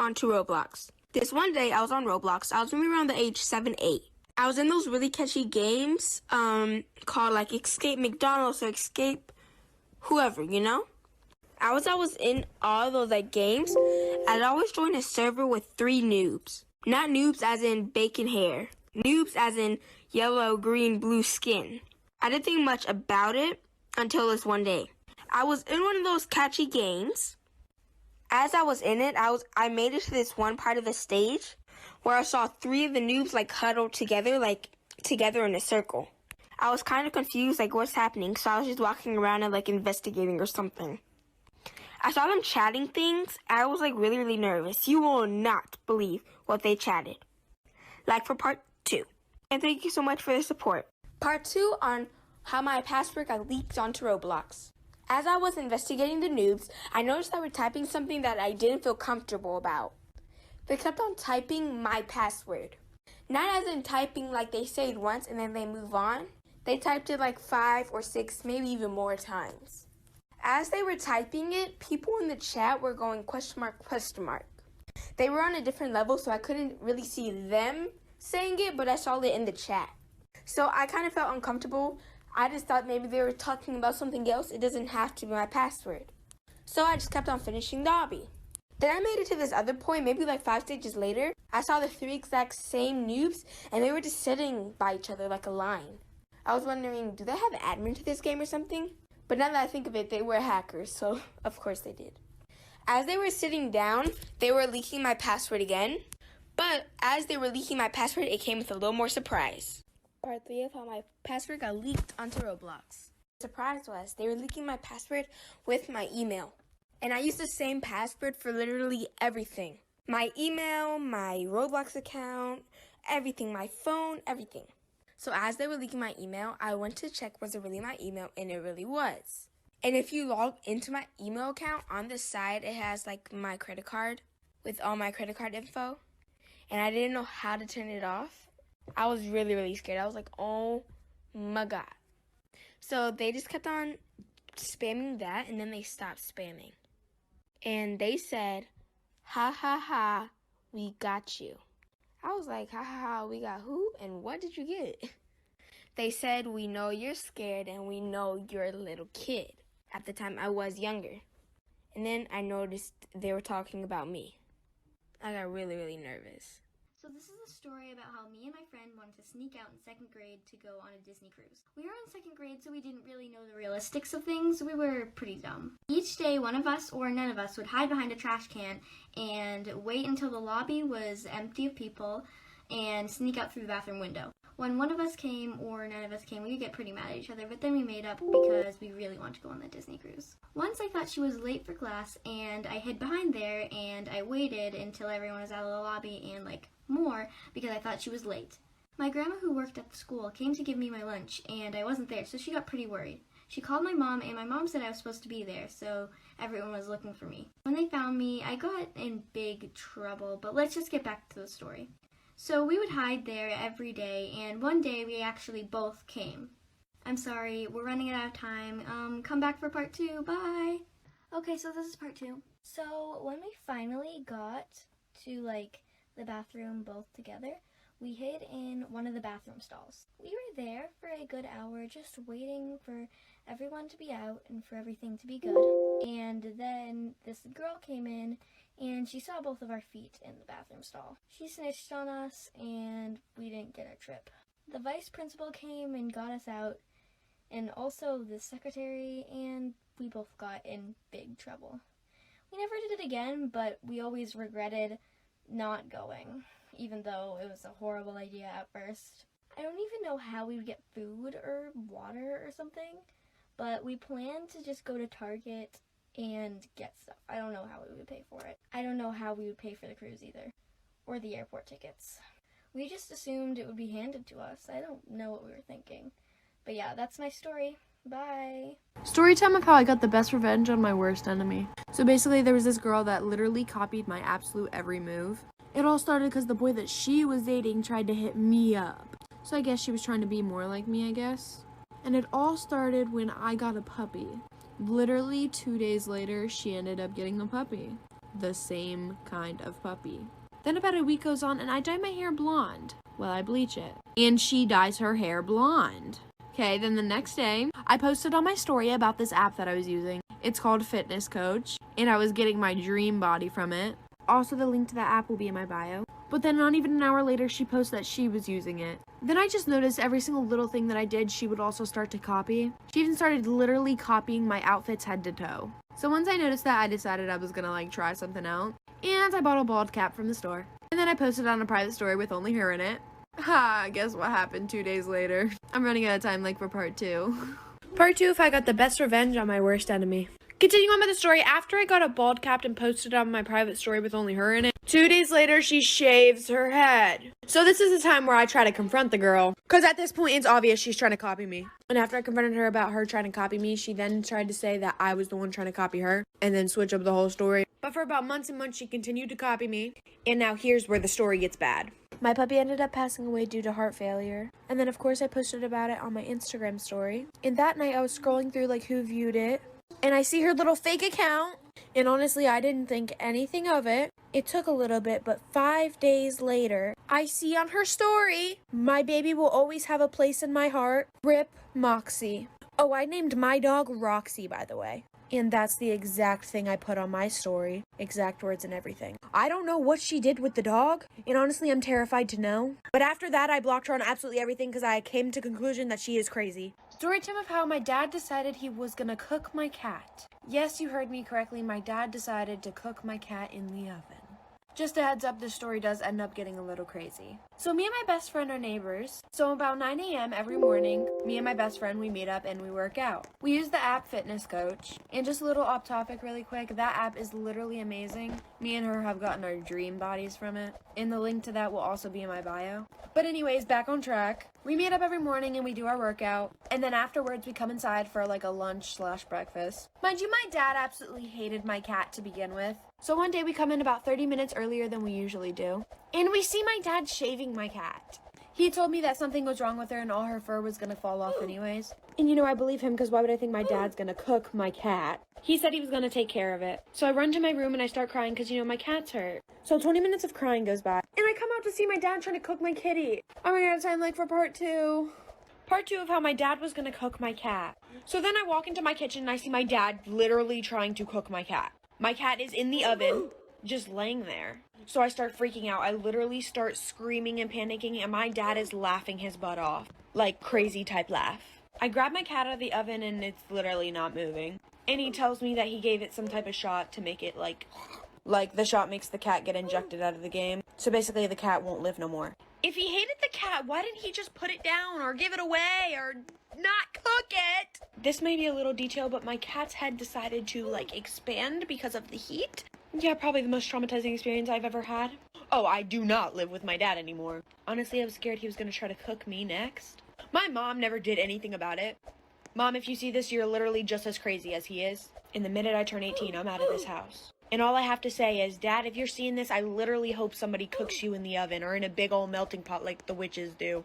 onto Roblox. This one day I was on Roblox. I was maybe around the age 7, 8. I was in those really catchy games called like Escape McDonald's or Escape whoever, you know? As I was in all those like games, I'd always join a server with 3 noobs. Not noobs as in bacon hair. Noobs as in yellow, green, blue skin. I didn't think much about it until this one day. I was in one of those catchy games. As I was in it, I made it to this one part of the stage where I saw 3 of the noobs like huddled together, like together in a circle. I was kind of confused, like what's happening, so I was just walking around and like investigating or something. I saw them chatting things. I was like really, really nervous. You will not believe what they chatted. Like for part 2. And thank you so much for the support. Part 2 on how my password got leaked onto Roblox. As I was investigating the noobs, I noticed they were typing something that I didn't feel comfortable about. They kept on typing my password. Not as in typing like they say it once and then they move on. They typed it like 5 or 6, maybe even more times. As they were typing it, people in the chat were going question mark, question mark. They were on a different level, so I couldn't really see them saying it, but I saw it in the chat. So I kind of felt uncomfortable. I just thought maybe they were talking about something else. It doesn't have to be my password. So I just kept on finishing the obby. Then I made it to this other point, maybe like 5 stages later. I saw the 3 exact same noobs, and they were just sitting by each other like a line. I was wondering, do they have admin to this game or something? But now that I think of it, they were hackers, so of course they did. As they were sitting down, they were leaking my password again. But as they were leaking my password, it came with a little more surprise. Part 3 of how my password got leaked onto Roblox. The surprise was they were leaking my password with my email. And I used the same password for literally everything. My email, my Roblox account, everything, my phone, everything. So as they were leaking my email, I went to check was it really my email, and it really was. And if you log into my email account, on the side it has like my credit card with all my credit card info. And I didn't know how to turn it off. I was really, really scared. I was like, oh my God. So they just kept on spamming that, and then they stopped spamming. And they said, ha ha ha, we got you. I was like, ha ha ha, we got who? And what did you get? They said, we know you're scared and we know you're a little kid. At the time, I was younger. And then I noticed they were talking about me. I got really, really nervous. So this is a story about how me and my friend wanted to sneak out in 2nd grade to go on a Disney cruise. We were in 2nd grade, so we didn't really know the realistics of things. We were pretty dumb. Each day, one of us or none of us would hide behind a trash can and wait until the lobby was empty of people and sneak out through the bathroom window. When one of us came or none of us came, we would get pretty mad at each other, but then we made up because we really wanted to go on the Disney cruise. Once I thought she was late for class, and I hid behind there, and I waited until everyone was out of the lobby and more because I thought she was late. My grandma, who worked at the school, came to give me my lunch, and I wasn't there, so she got pretty worried. She called my mom, and my mom said I was supposed to be there, so everyone was looking for me. When they found me, I got in big trouble, but let's just get back to the story. So we would hide there every day, and one day we actually both came. I'm sorry, we're running out of time. Come back for part 2. Bye! Okay, so this is part 2. So when we finally got to, the bathroom both together, we hid in one of the bathroom stalls. We were there for a good hour just waiting for everyone to be out and for everything to be good. And then this girl came in and she saw both of our feet in the bathroom stall. She snitched on us and we didn't get our trip. The vice principal came and got us out, and also the secretary, and we both got in big trouble. We never did it again, but we always regretted not going, even though it was a horrible idea at first. I don't even know how we would get food or water or something, but we planned to just go to Target and get stuff. I don't know how we would pay for it. I don't know how we would pay for the cruise either, or the airport tickets. We just assumed it would be handed to us. I don't know what we were thinking. But yeah, that's my story. Bye. Story time of how I got the best revenge on my worst enemy. So basically there was this girl that literally copied my absolute every move. It all started because the boy that she was dating tried to hit me up. So I guess she was trying to be more like me, I guess. And it all started when I got a puppy. Literally 2 days later, she ended up getting a puppy. the same kind of puppy. Then about a week goes on and I dye my hair blonde. Well, I bleach it. And she dyes her hair blonde. Okay, then the next day, I posted on my story about this app that I was using. It's called Fitness Coach, and I was getting my dream body from it. Also, the link to that app will be in my bio. But then not even an hour later, she posted that she was using it. Then I just noticed every single little thing that I did, she would also start to copy. She even started literally copying my outfits head to toe. So once I noticed that, I decided I was gonna try something out. And I bought a bald cap from the store. And then I posted on a private story with only her in it. Ha, guess what happened 2 days later? I'm running out of time for part 2. Part 2, if I got the best revenge on my worst enemy. Continuing on with the story, after I got a bald cap and posted on my private story with only her in it, 2 days later, she shaves her head. So this is the time where I try to confront the girl. Because at this point, it's obvious she's trying to copy me. And after I confronted her about her trying to copy me, she then tried to say that I was the one trying to copy her. And then switch up the whole story. But for about months and months, she continued to copy me. And now here's where the story gets bad. My puppy ended up passing away due to heart failure. And then, of course, I posted about it on my Instagram story. And that night, I was scrolling through, who viewed it. And I see her little fake account. And honestly, I didn't think anything of it. It took a little bit, but 5 days later, I see on her story, "My baby will always have a place in my heart. Rip Moxie." Oh, I named my dog Roxy, by the way. And that's the exact thing I put on my story. Exact words and everything. I don't know what she did with the dog, and honestly, I'm terrified to know. But after that, I blocked her on absolutely everything because I came to the conclusion that she is crazy. Story time of how my dad decided he was gonna cook my cat. Yes, you heard me correctly. My dad decided to cook my cat in the oven. Just a heads up, this story does end up getting a little crazy. So me and my best friend are neighbors. So about 9 a.m. every morning, me and my best friend, we meet up and we work out. We use the app Fitness Coach. And just a little off topic really quick, that app is literally amazing. Me and her have gotten our dream bodies from it. And the link to that will also be in my bio. But anyways, back on track. We meet up every morning and we do our workout. And then afterwards we come inside for a lunch/breakfast. Mind you, my dad absolutely hated my cat to begin with. So one day we come in about 30 minutes earlier than we usually do. And we see my dad shaving my cat. He told me that something was wrong with her and all her fur was gonna fall off anyways. And I believe him because why would I think my dad's gonna cook my cat? He said he was gonna take care of it. So I run to my room and I start crying because my cat's hurt. So 20 minutes of crying goes by. And I come out to see my dad trying to cook my kitty. I'm running out of time for part 2. Part 2 of how my dad was gonna cook my cat. So then I walk into my kitchen and I see my dad literally trying to cook my cat. My cat is in the oven, just laying there. So I start freaking out. I literally start screaming and panicking, and my dad is laughing his butt off. Crazy type laugh. I grab my cat out of the oven, and it's literally not moving. And he tells me that he gave it some type of shot to make it like the shot makes the cat get injected out of the game. So basically the cat won't live no more. If he hated the cat, why didn't he just put it down or give it away or not cook it? This may be a little detail, but my cat's head decided to expand because of the heat. Yeah, probably the most traumatizing experience I've ever had. Oh, I do not live with my dad anymore. Honestly, I was scared he was gonna try to cook me next. My mom never did anything about it. Mom, if you see this, you're literally just as crazy as he is. And the minute I turn 18, I'm out of this house. And all I have to say is, Dad, if you're seeing this, I literally hope somebody cooks you in the oven or in a big old melting pot like the witches do.